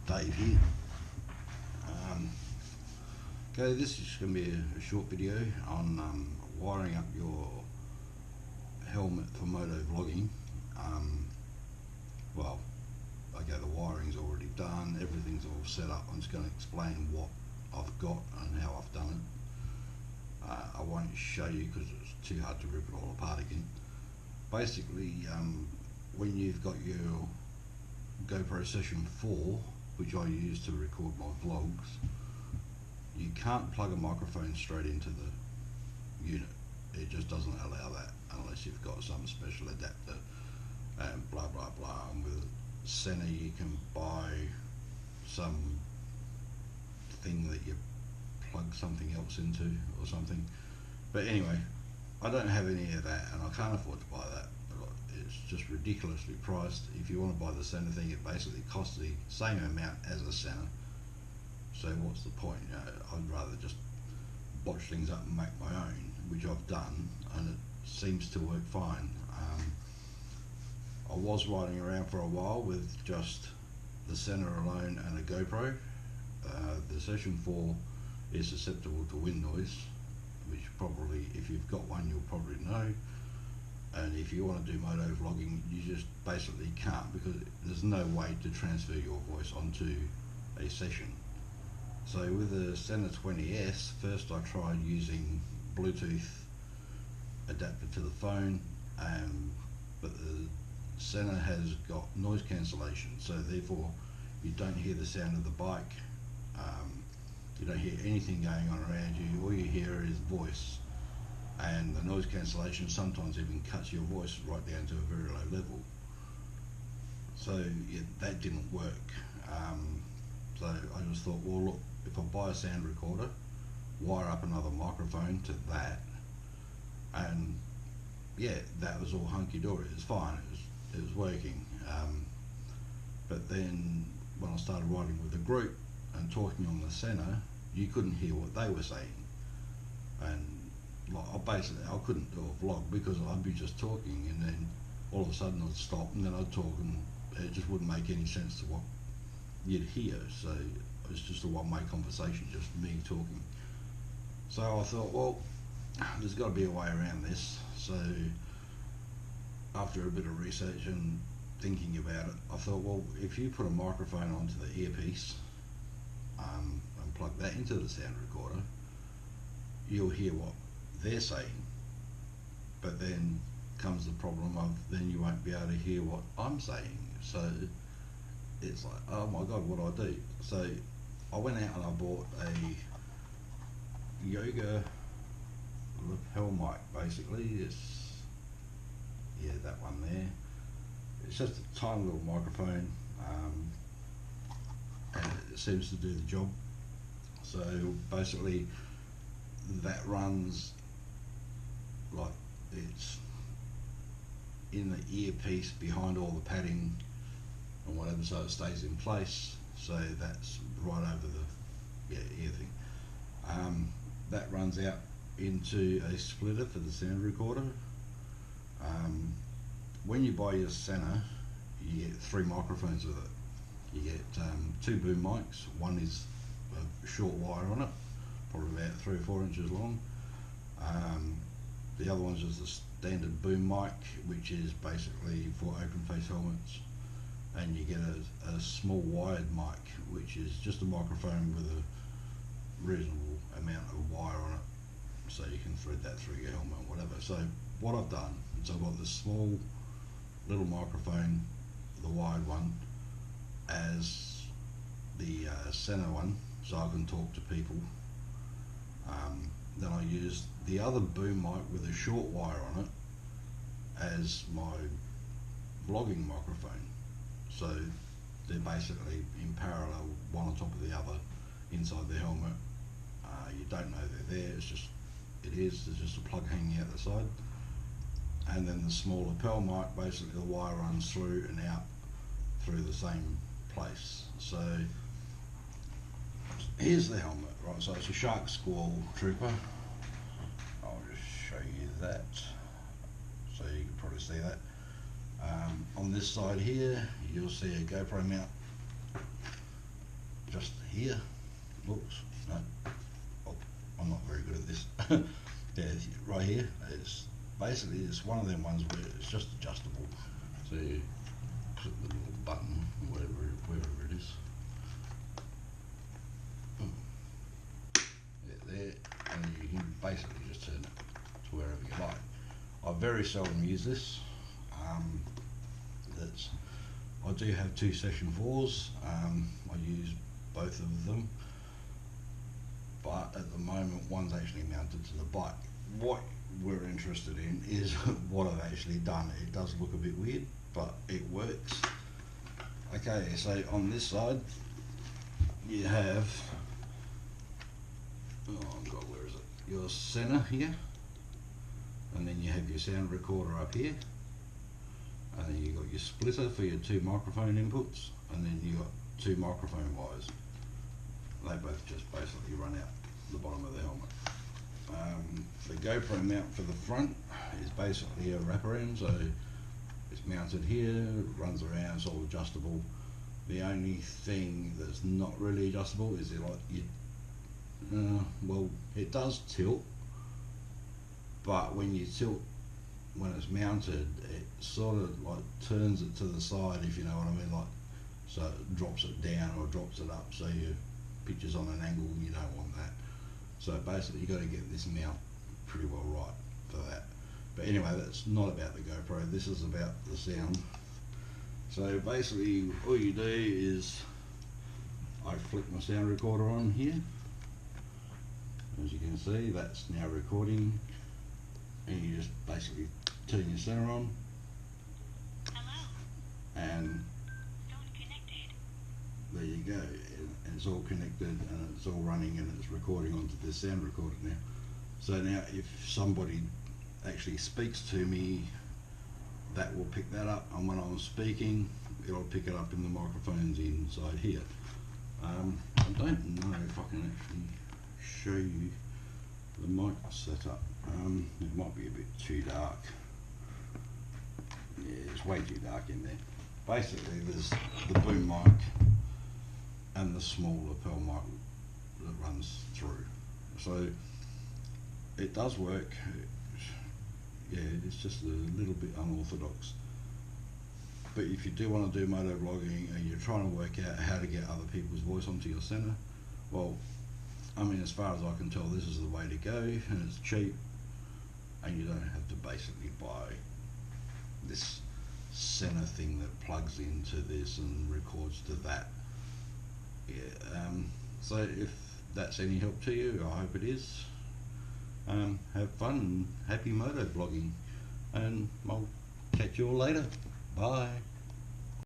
Dave here. Okay, this is going to be a short video on wiring up your helmet for moto vlogging. Well, okay, the wiring's already done, everything's all set up. I'm just going to explain what I've got and how I've done it. I won't show you because it's too hard to rip it all apart again. Basically, when you've got your GoPro Session 4, which I use to record my vlogs, you can't plug a microphone straight into the unit. It just doesn't allow that unless you've got some special adapter and blah blah blah. And with SENA you can buy some thing that you plug something else into or something. But anyway, I don't have any of that and I can't afford to buy that. It's just ridiculously priced. If you want to buy the SENA thing, it basically costs the same amount as a SENA. So what's the point? You know, I'd rather just botch things up and make my own, which I've done, and it seems to work fine. I was riding around for a while with just the SENA alone and a GoPro. The Session 4 is susceptible to wind noise, which probably, if you've got one, you'll probably know. And if you want to do moto vlogging, you just basically can't, because there's no way to transfer your voice onto a session. So with the SENA 20S, first I tried using Bluetooth adapter to the phone, but the SENA has got noise cancellation, so therefore you don't hear the sound of the bike, you don't hear anything going on around you, all you hear is voice, and the noise cancellation sometimes even cuts your voice right down to a very low level. So yeah, that didn't work. So I just thought, well look, if I buy a sound recorder, wire up another microphone to that, and yeah, that was all hunky-dory. It was fine, it was working. But then when I started riding with a group and talking on the SENA, you couldn't hear what they were saying, and like, I couldn't do a vlog because I'd be just talking and then all of a sudden I'd stop and then I'd talk, and it just wouldn't make any sense to what you'd hear. So it was just a one-way conversation, just me talking. So I thought, well, there's got to be a way around this. So after a bit of research and thinking about it, I thought, well, if you put a microphone onto the earpiece and plug that into the sound recorder, you'll hear what they're saying, but then comes the problem of then you won't be able to hear what I'm saying. So it's like, oh my god, what do I do? So I went out and I bought a yoga lapel mic. Basically it's, yeah, that one there. It's just a tiny little microphone, and it seems to do the job. So basically that runs like, it's in the earpiece behind all the padding and whatever, so it stays in place. So that's right over the ear thing. That runs out into a splitter for the sound recorder. When you buy your SENA, you get 3 microphones with it. You get 2 boom mics. One is a short wire on it, probably about 3 or 4 inches long. The other one's just a standard boom mic, which is basically for open face helmets. And you get a small wired mic, which is just a microphone with a reasonable amount of wire on it, so you can thread that through your helmet or whatever. So what I've done is I've got this small little microphone, the wired one, as the SENA one, so I can talk to people. Then I use the other boom mic with a short wire on it as my vlogging microphone. So they're basically in parallel, one on top of the other, inside the helmet. You don't know they're there, there's just a plug hanging out the side. And then the small lapel mic, basically the wire runs through and out through the same place. So here's the helmet, right? So it's a Shark Squall Trooper. I'll just show you that, so you can probably see that. On this side here, you'll see a GoPro mount just here. Oops, no, oh, I'm not very good at this. Yeah, right here. It's basically it's one of them ones where it's just adjustable. So you click the little button, wherever it is. Yeah, there, and you can basically just turn it to wherever you like. I very seldom use this. I do have two Section 4s. I use both of them, but at the moment one's actually mounted to the bike. What we're interested in is what I've actually done. It does look a bit weird, but it works. Okay, so on this side you have, oh god, where is it? Your SENA here, and then you have your sound recorder up here, and then you got your splitter for your two microphone inputs, and then you got two microphone wires. They both just basically run out the bottom of the helmet. The GoPro mount for the front is basically a wraparound, so it's mounted here, runs around, it's all adjustable. The only thing that's not really adjustable is it like you, well, it does tilt, but when you tilt, when it's mounted, it sort of like turns it to the side, if you know what I mean, like, so it drops it down or drops it up, so your picture's on an angle, you don't want that. So basically you got to get this mount pretty well right for that. But anyway, that's not about the GoPro, this is about the sound. So basically all you do is I flick my sound recorder on here. As you can see, that's now recording, and you just basically turn your center on. Hello. And Phone connected. there you go, and it's all connected and it's all running and it's recording onto this sound recorder now. So now if somebody actually speaks to me, that will pick that up, and when I'm speaking it'll pick it up in the microphones inside here. I don't know if I can actually show you the mic setup. It might be a bit too dark. Yeah, it's way too dark in there. Basically there's the boom mic and the small lapel mic that runs through. So it does work. Yeah, it's just a little bit unorthodox. But if you do want to do moto vlogging and you're trying to work out how to get other people's voice onto your SENA, well, I mean, as far as I can tell, this is the way to go, and it's cheap, and you don't have to basically buy this SENA thing that plugs into this and records to that. Yeah, so if that's any help to you, I hope it is. Have fun and happy moto vlogging, and I'll catch you all later. Bye.